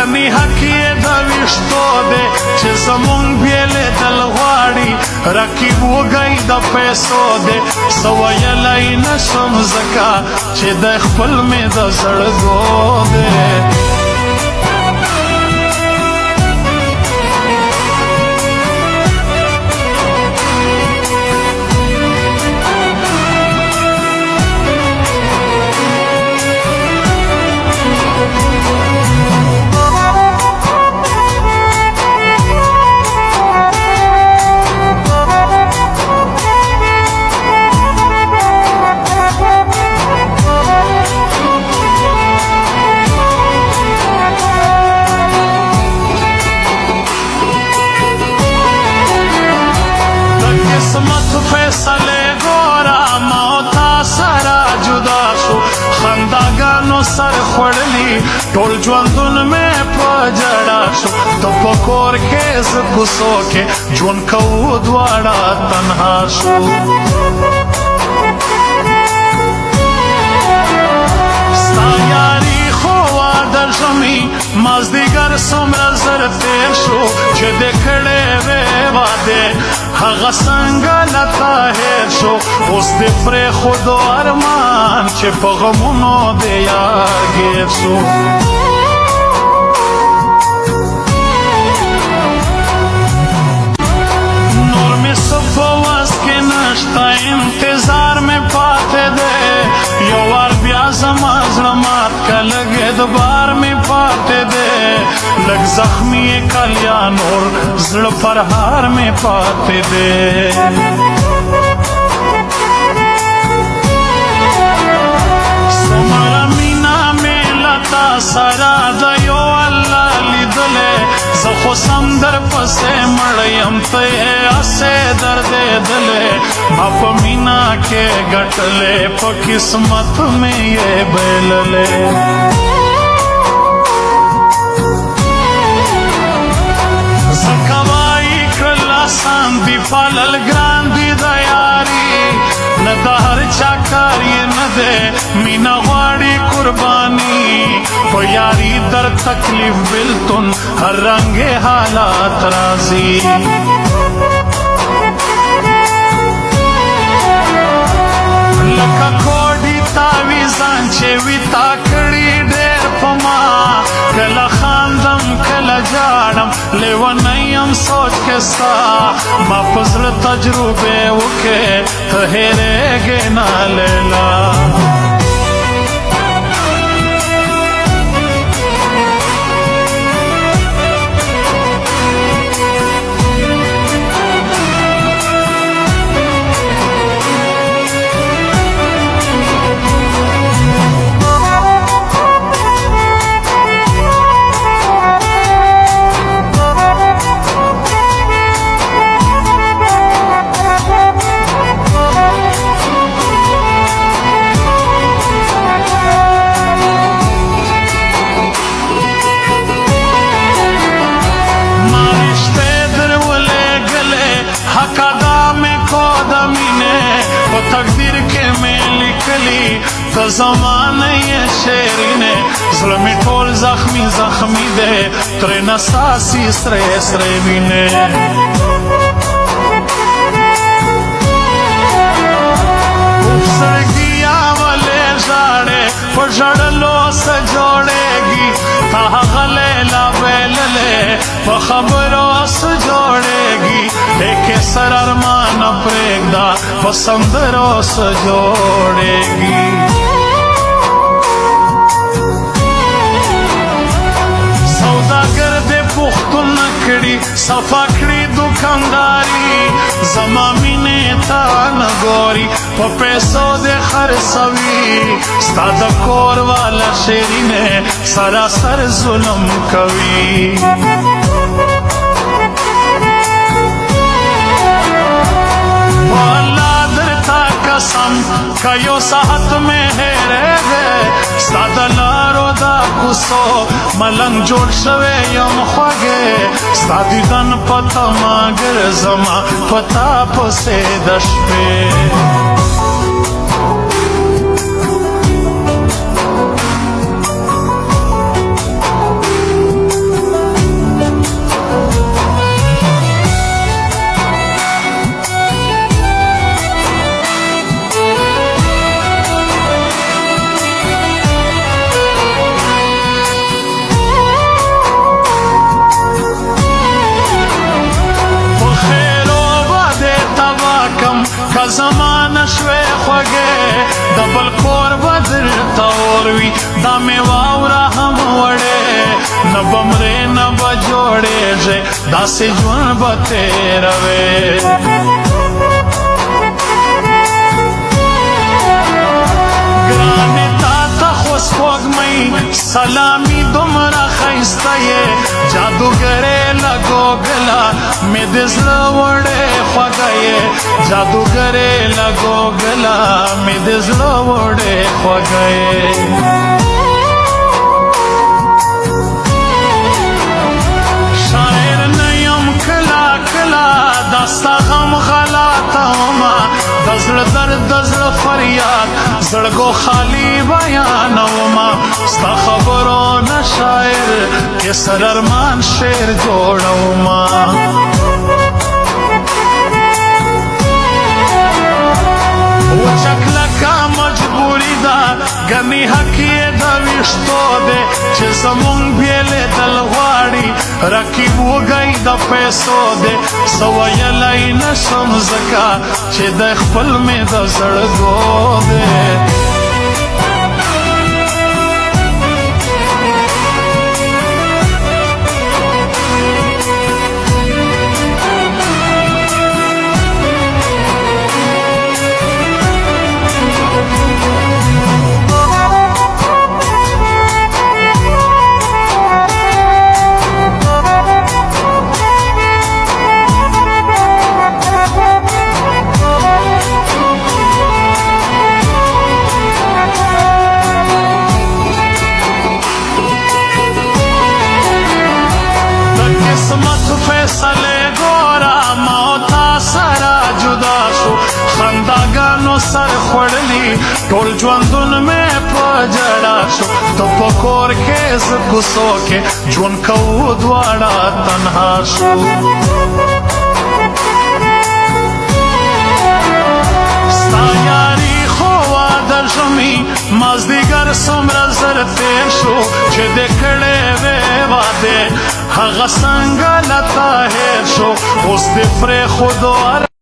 ګرنی حق یې د ویشتو دی چې زمونږ بېلېدل غواړي رقیب وږی د پیسو دی څه ویلی نشم ځکه چې د خپل مې د زړګو دی قسمت فیصله ګوره ما او تا سره جدا شو خنداګانو سر خوړلي ټول ژوندون مې په جړا شو ته په کور کې زه کوڅو کې ژوند کوو دواړه تنها شو ستا یاري خو واده ژمي مازدیګر څومره زر تېر شو چې د کړې وې واده هغه څنګه لته هېر شو اوس دې پرېښودو ارمان چې په غمونو دې یار ګیر شو نور مې څه په وس کې نشته انتظار مې پاتې دی یو وار بیا زما زړه مات که لږ اعتبار مې پاتې دی لږ زخمي کلیا نور زړه پرهار مې پاتې دی څومره مینه مې له تا سره د یو الله لیدلی زه خو سم در پسې مړ یم ته یې هسې دردېدلی ما په مینه کې ګټلی په قسمت مې یې بایللی ځکه وایي کړل آسان دي پالل ګران دي د یاري نه د هر چا کار یې نه دی مینه غواړي قرباني په یاري در تکلیف بلتون هر رنګ حالات راځي لکه کوډي تاویزان چې وي تا کړي ډېر په ما کله خاندم کله جاړم لیونی یم سوچ کې ستا ما په زړه تجربې وکړې ته هېرېږې نه لیلا تقدیر کې مې لیکلي ته زمانه یې شیرینې زړه مې ټول زخمي زخمي دی ترېنه څاڅي سرې سرې وینې زړګیا ولې ژاړې په ژړلو څه جوړېږي تا هغه لیلا بایللې په خبرو څه جوړېږي لیکې سر ارمانه پرېږده په سندرو څه جوړېږي سوداګر دې پوښتنه کړي صفا کړي دوکانداري زما مینې ته نه ګوري په پیسو دې خرڅوي ستا د کور والا شیرینې سراسر ظلم کوي والله درته قسم که یو ساعت مې هېرېږې ستا د لارو دا کوڅو ملنګ جوړ شوی یم خوږې ستا دیدن په تمه ګرځمه په تا پسې د شپې وروي دا مې واوره هم وړې نه بمرې نه به جوړېږې داسې ژوند به تېروې ګرانې تا ته خو سپوږمۍ سلامي دومره ښایسته یې جادوګرې له ګوګله مې د زړه وړې خوږه یې جادوګرې له ګوګله مې د زړه وړې خوږه یې شاعر نه یم کله کله دا ستا غم غلطومه د زړه درد د زړه فریاد زړګو خالي بیانومه ستا خبرو نه شاعر کیسر ارمان شعر جوړومه وچکلکه مجبوري ده ګنې حق یې د ویښتو دی چې زمونږ بېلېدل غواړي رقیب وږی د پیسو دی څه ویلی نه شم ځکه چې دی خپل مې د زړګو دی قسمت فیصله ګوره ما او تا سره جدا شو خنداګانو سر خوړلي ټول ژوندون مې په جړا شو ته په کور کې زه کوڅو کې ژوند کوو دواړه تنها شو ستا یاري خو واده ژمي مازدیګر څومره زر تېر شو چې دې کړې وې واده هغه څنګه له تا هېر شو اوس دې پرېښودو